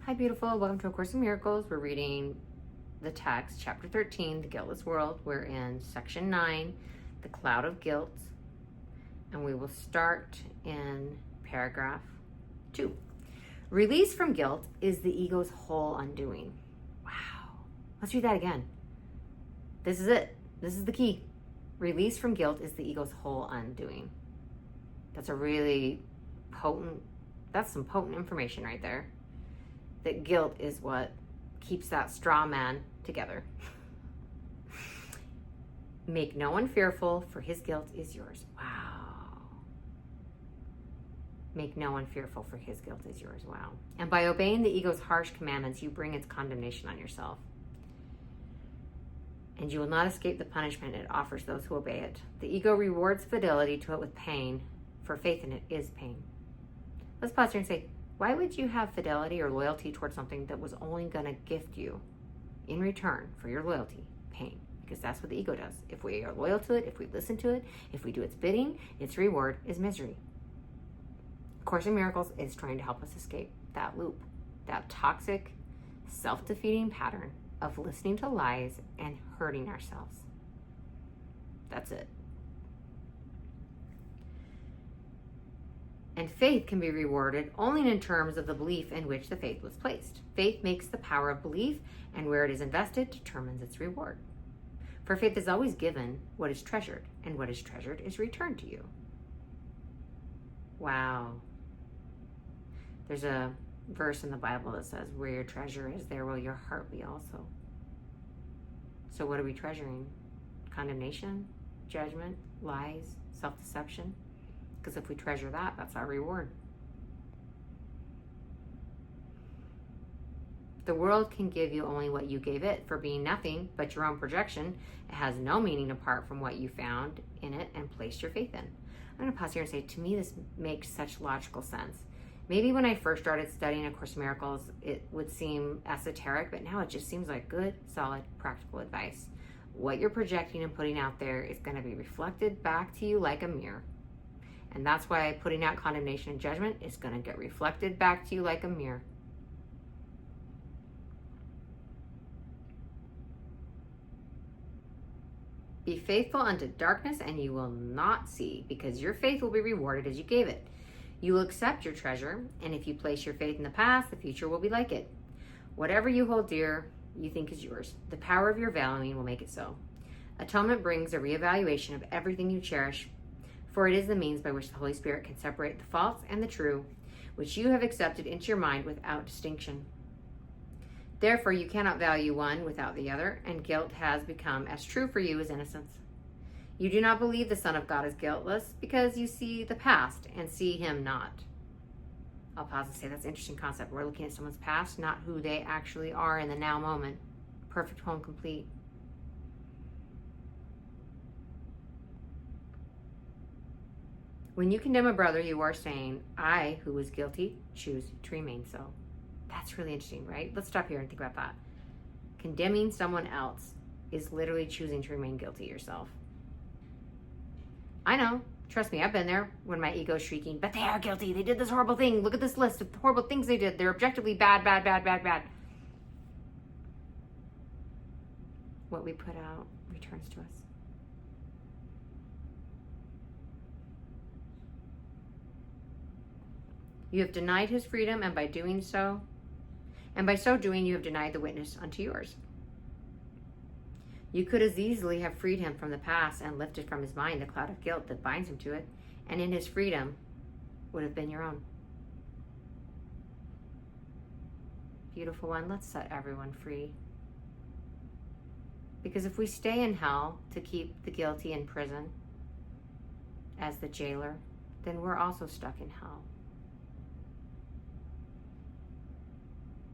Hi, beautiful. Welcome to A Course in Miracles. We're reading the text, chapter 13, The Guiltless World. We're in section 9, The Cloud of Guilt. And we will start in paragraph 2. Release from guilt is the ego's whole undoing. Wow. Let's read that again. This is it. This is the key. Release from guilt is the ego's whole undoing. That's a really potent, that's some potent information right there. That guilt is what keeps that straw man together. Make no one fearful, for his guilt is yours. Wow. Make no one fearful, for his guilt is yours. Wow. And by obeying the ego's harsh commandments, you bring its condemnation on yourself. And you will not escape the punishment it offers those who obey it. The ego rewards fidelity to it with pain, for faith in it is pain. Let's pause here and say, why would you have fidelity or loyalty towards something that was only going to gift you, in return for your loyalty, pain? Because that's what the ego does. If we are loyal to it, if we listen to it, if we do its bidding, its reward is misery. A Course in Miracles is trying to help us escape that loop, that toxic, self-defeating pattern of listening to lies and hurting ourselves. That's it. And faith can be rewarded only in terms of the belief in which the faith was placed. Faith makes the power of belief, and where it is invested determines its reward. For faith is always given what is treasured, and what is treasured is returned to you. Wow. There's a verse in the Bible that says, where your treasure is, there will your heart be also. So what are we treasuring? Condemnation, judgment, lies, self-deception? Because if we treasure that, that's our reward. The world can give you only what you gave it, for being nothing but your own projection. It has no meaning apart from what you found in it and placed your faith in. I'm going to pause here and say, to me, this makes such logical sense. Maybe when I first started studying A Course in Miracles, it would seem esoteric, but now it just seems like good, solid, practical advice. What you're projecting and putting out there is going to be reflected back to you like a mirror. And that's why putting out condemnation and judgment is going to get reflected back to you like a mirror. Be faithful unto darkness, and you will not see, because your faith will be rewarded as you gave it. You will accept your treasure, and if you place your faith in the past, the future will be like it. Whatever you hold dear, you think is yours. The power of your valuing will make it so. Atonement brings a reevaluation of everything you cherish, for it is the means by which the Holy Spirit can separate the false and the true, which you have accepted into your mind without distinction. Therefore, you cannot value one without the other, and guilt has become as true for you as innocence. You do not believe the Son of God is guiltless because you see the past and see him not. I'll pause and say that's an interesting concept. We're looking at someone's past, not who they actually are in the now moment. Perfect, whole, and complete. When you condemn a brother, you are saying, I, who was guilty, choose to remain so. That's really interesting, right? Let's stop here and think about that. Condemning someone else is literally choosing to remain guilty yourself. I know. Trust me, I've been there when my ego's shrieking, but they are guilty. They did this horrible thing. Look at this list of horrible things they did. They're objectively bad, bad, bad, bad, bad. What we put out returns to us. You have denied his freedom, and by so doing, you have denied the witness unto yours. You could as easily have freed him from the past and lifted from his mind the cloud of guilt that binds him to it, and in his freedom would have been your own. Beautiful one, let's set everyone free. Because if we stay in hell to keep the guilty in prison as the jailer, then we're also stuck in hell.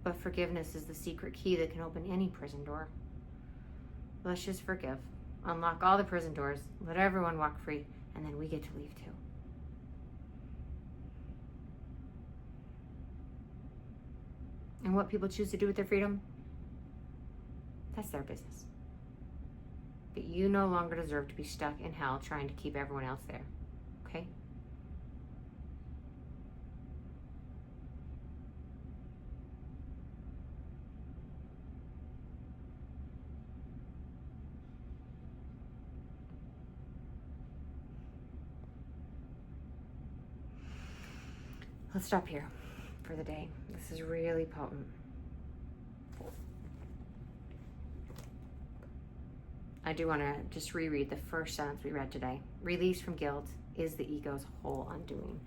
But forgiveness is the secret key that can open any prison door. Let's just forgive. Unlock all the prison doors. Let everyone walk free. And then we get to leave too. And what people choose to do with their freedom, that's their business. But you no longer deserve to be stuck in hell trying to keep everyone else there. Okay? Let's stop here for the day. This is really potent. I do want to just reread the first sentence we read today. Release from guilt is the ego's whole undoing.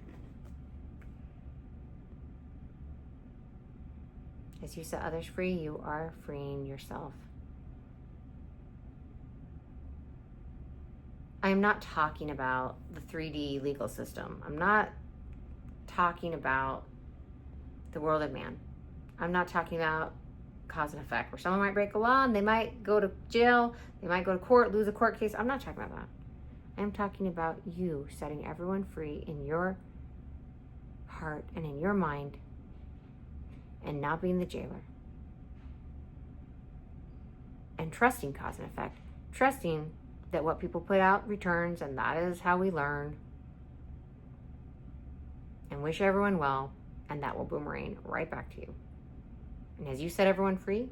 As you set others free, you are freeing yourself. I am not talking about the 3D legal system. I'm not talking about the world of man. I'm not talking about cause and effect, where someone might break a law and they might go to jail, they might go to court, lose a court case. I'm not talking about that. I'm talking about you setting everyone free in your heart and in your mind, and not being the jailer. And trusting cause and effect. Trusting that what people put out returns, and that is how we learn. And wish everyone well, and that will boomerang right back to you. And as you set everyone free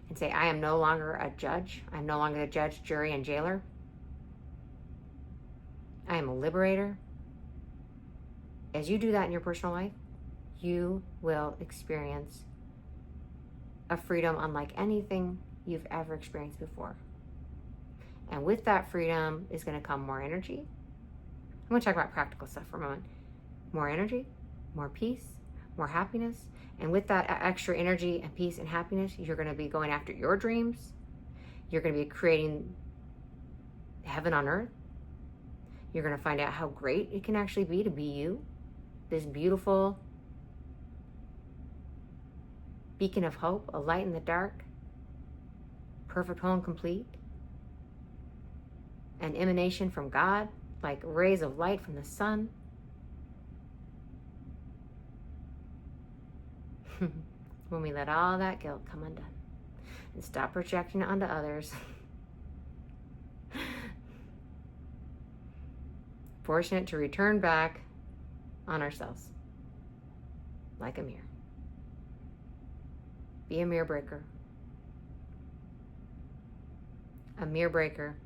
and say, I am no longer a judge. I'm no longer the judge, jury, and jailer. I am a liberator. As you do that in your personal life, you will experience a freedom unlike anything you've ever experienced before. And with that freedom is going to come more energy. I'm going to talk about practical stuff for a moment. More energy, more peace, more happiness. And with that extra energy and peace and happiness, you're going to be going after your dreams. You're going to be creating heaven on earth. You're going to find out how great it can actually be to be you. This beautiful beacon of hope, a light in the dark, perfect, whole, and complete. An emanation from God, like rays of light from the sun. When we let all that guilt come undone and stop projecting it onto others, forcing it to return back on ourselves like a mirror. Be a mirror breaker. A mirror breaker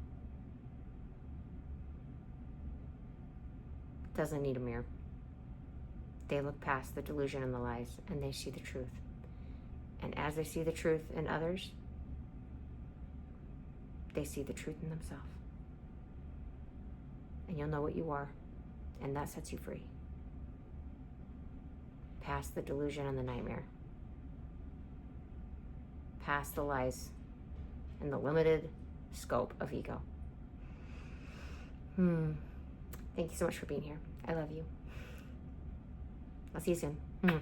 doesn't need a mirror. They look past the delusion and the lies, and they see the truth. And as they see the truth in others, they see the truth in themselves. And you'll know what you are, and that sets you free. Past the delusion and the nightmare. Past the lies and the limited scope of ego. Thank you so much for being here. I love you. I'll see you soon.